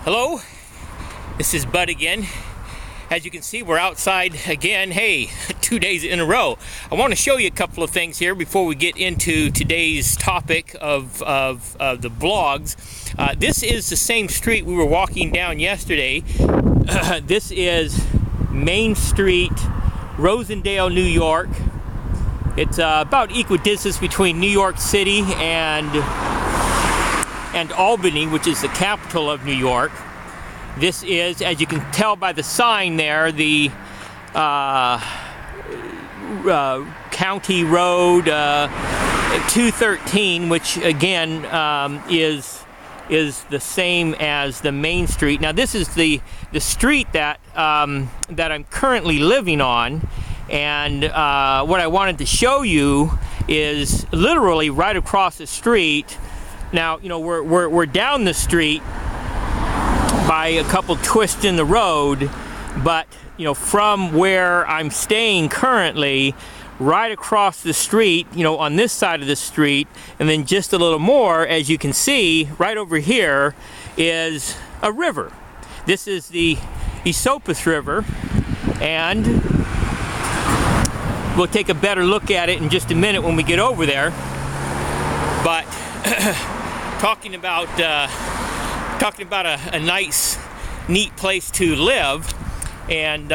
Hello, this is Bud again. As you can see, we're outside again. Hey, 2 days in a row. I want to show you a couple of things here before we get into today's topic of the blogs. This is the same street we were walking down yesterday. This is Main Street, Rosendale, New York. It's about equidistance between New York City and Albany, which is the capital of New York. This is, as you can tell by the sign there, the County Road 213, which again is the same as the Main Street. Now this is the street that I'm currently living on, and what I wanted to show you is literally right across the street. Now, you know, we're down the street by a couple twists in the road, but you know, from where I'm staying currently, right across the street, you know, on this side of the street, and then just a little more, as you can see, right over here is a river. This is the Esopus River, and we'll take a better look at it in just a minute when we get over there. But talking about a nice, neat place to live, and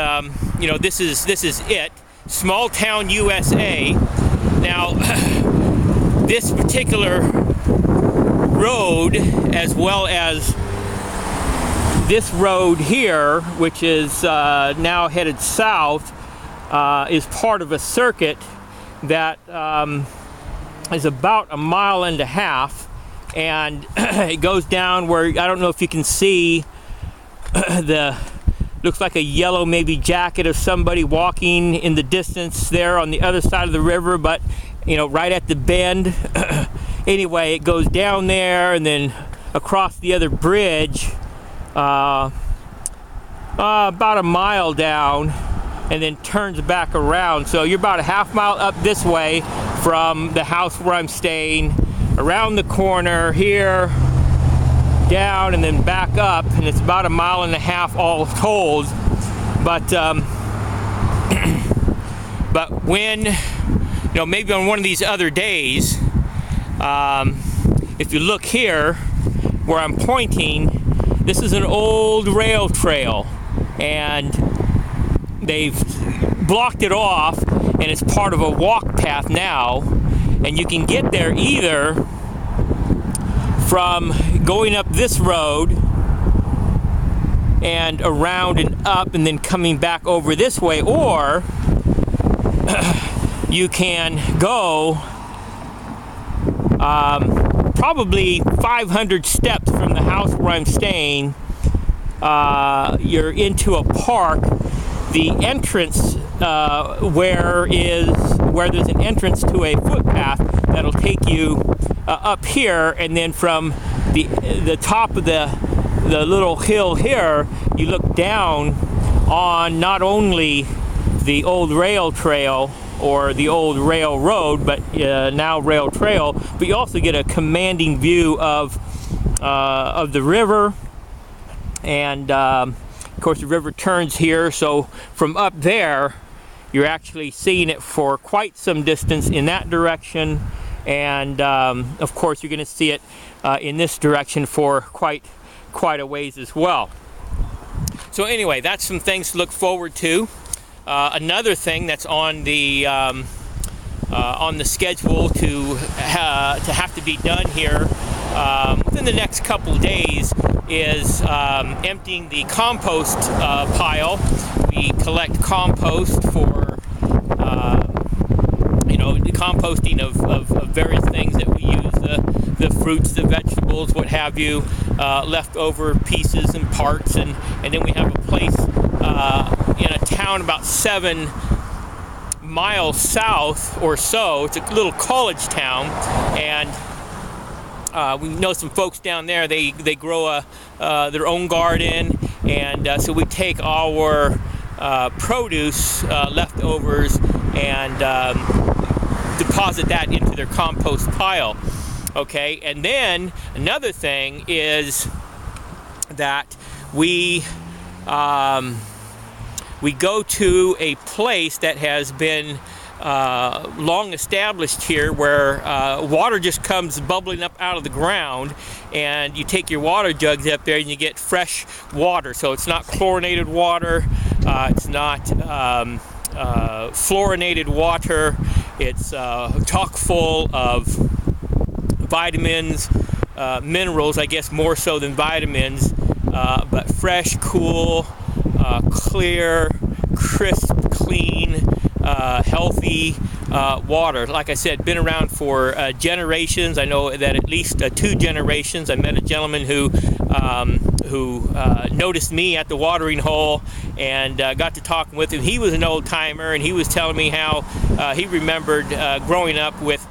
you know, this is it. Small town USA. Now, this particular road, as well as this road here, which is now headed south, is part of a circuit that is about 1.5 miles, and it goes down where, I don't know if you can see looks like a yellow maybe jacket of somebody walking in the distance there on the other side of the river, but you know, right at the bend. Anyway, it goes down there and then across the other bridge about 1 mile down, and then turns back around. So you're about 1/2 mile up this way from the house where I'm staying, around the corner here, down, and then back up, and it's about 1.5 miles all told. But but when, you know, maybe on one of these other days, if you look here where I'm pointing, this is an old rail trail, and they've blocked it off, and it's part of a walk path now, and you can get there either from going up this road and around and up and then coming back over this way, or you can go probably 500 steps from the house where I'm staying. You're into a park. The entrance where there's an entrance to a footpath that'll take you up here, and then from the top of the little hill here, you look down on not only the old rail trail or the old railroad, but now rail trail, but you also get a commanding view of the river, and of course the river turns here, so from up there you're actually seeing it for quite some distance in that direction, and of course you're going to see it in this direction for quite a ways as well. So anyway, that's some things to look forward to. Another thing that's on the schedule to have to be done here within the next couple days is emptying the compost pile. We collect compost for the composting of various things that we use, the fruits, the vegetables, what have you, leftover pieces and parts, and then we have a place in a town about 7 miles south or so. It's a little college town, and we know some folks down there. They grow their own garden, and so we take our produce, leftovers, and deposit that into their compost pile. Okay, and then another thing is that we go to a place that has been long established here, where water just comes bubbling up out of the ground, and you take your water jugs up there and you get fresh water. So it's not chlorinated water, it's not fluorinated water, it's chock full of vitamins, minerals, I guess more so than vitamins, but fresh, cool, clear, crisp, clean, healthy water. Like I said, been around for generations. I know that at least 2 generations. I met a gentleman who noticed me at the watering hole and got to talking with him. He was an old timer, and he was telling me how he remembered growing up with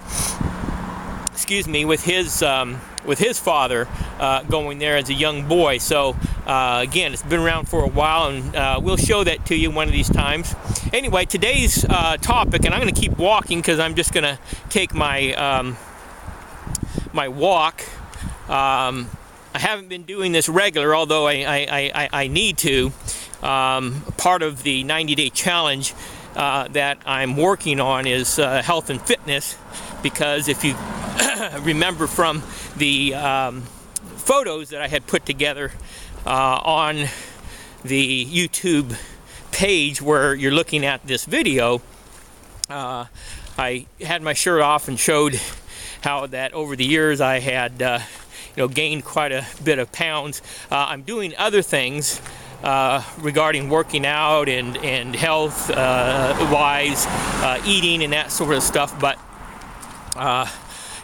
his father going there as a young boy. So again, it's been around for a while, and we'll show that to you one of these times. Anyway, today's topic, and I'm going to keep walking because I'm just going to take my my walk. I haven't been doing this regular, although I need to. Part of the 90-day challenge that I'm working on is health and fitness, because if you remember from the photos that I had put together on the YouTube page where you're looking at this video, I had my shirt off and showed how that over the years I had gained quite a bit of pounds. I'm doing other things regarding working out and health wise, eating and that sort of stuff, but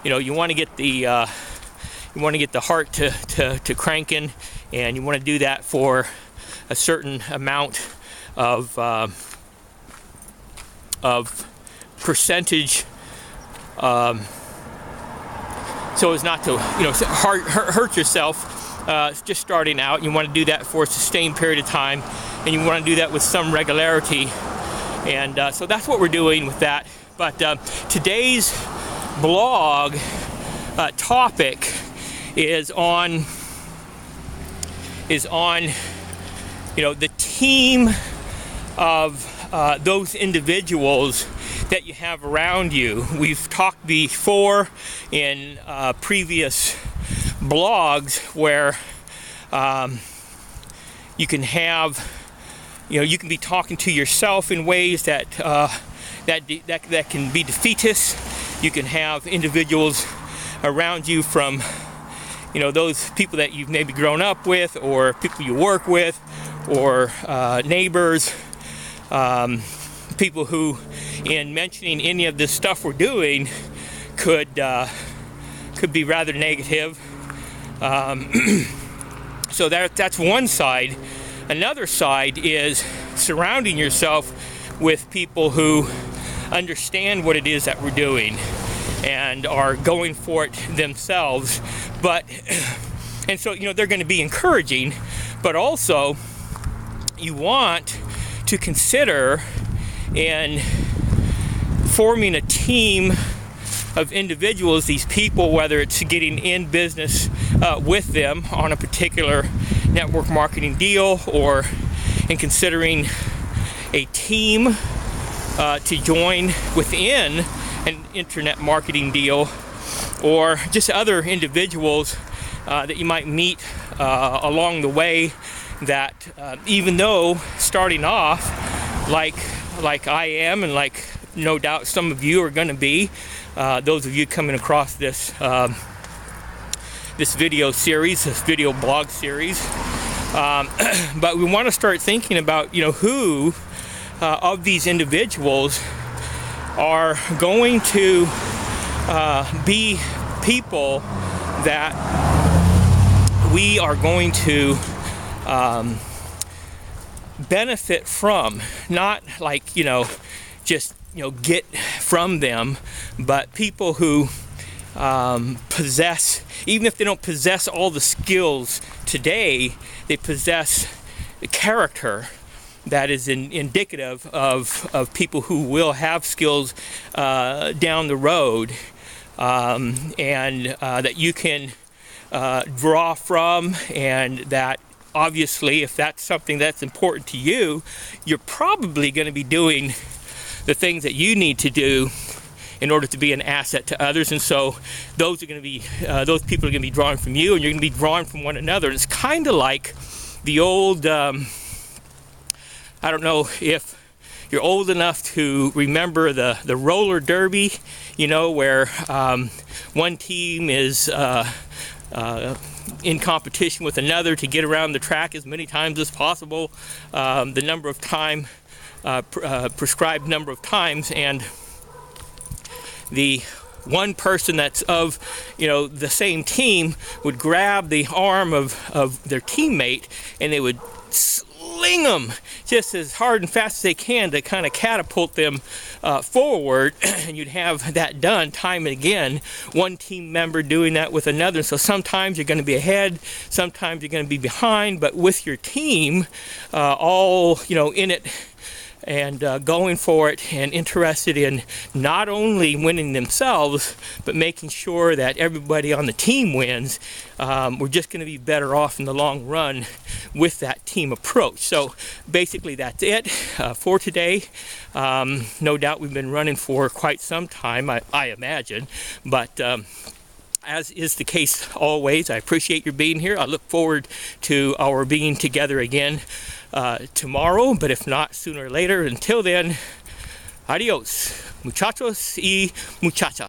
you want to get the heart to cranking, and you want to do that for a certain amount of percentage, so as not to hurt yourself just starting out. You want to do that for a sustained period of time, and you want to do that with some regularity, and so that's what we're doing with that. But today's blog topic is on the team of those individuals that you have around you. We've talked before in previous blogs where you can have, you can be talking to yourself in ways that that can be defeatist. You can have individuals around you from those people that you've maybe grown up with, or people you work with, or neighbors, people who, in mentioning any of this stuff we're doing, could be rather negative. So that's one side. Another side is surrounding yourself with people who understand what it is that we're doing and are going for it themselves. And so they're going to be encouraging, but also you want to consider in forming a team of individuals, these people, whether it's getting in business with them on a particular network marketing deal, or in considering a team to join within an internet marketing deal, or just other individuals that you might meet along the way, that even though starting off like I am, and like no doubt some of you are going to be, those of you coming across this this video series, this video blog series, but we want to start thinking about who of these individuals are going to be people that we are going to benefit from, not like just get from them, but people who possess, even if they don't possess all the skills today, they possess character that is indicative of people who will have skills down the road, and that you can draw from, and that obviously if that's something that's important to you, you're probably going to be doing the things that you need to do in order to be an asset to others. And so those are going to be those people are going to be drawing from you, and you're going to be drawing from one another. And it's kind of like the old I don't know if you're old enough to remember the roller derby, you know, where one team is in competition with another to get around the track as many times as possible, the number of time prescribed number of times, and the one person that's of, you know, the same team would grab the arm of their teammate, and they would sling them just as hard and fast as they can to kind of catapult them forward. And you'd have that done time and again, one team member doing that with another. So sometimes you're going to be ahead, sometimes you're going to be behind, but with your team all, you know, in it and going for it and interested in not only winning themselves, but making sure that everybody on the team wins, we're just going to be better off in the long run with that team approach. So basically that's it for today. No doubt we've been running for quite some time, I imagine, but as is the case always, I appreciate your being here. I look forward to our being together again tomorrow, but if not, sooner or later. Until then, adios, muchachos y muchachas.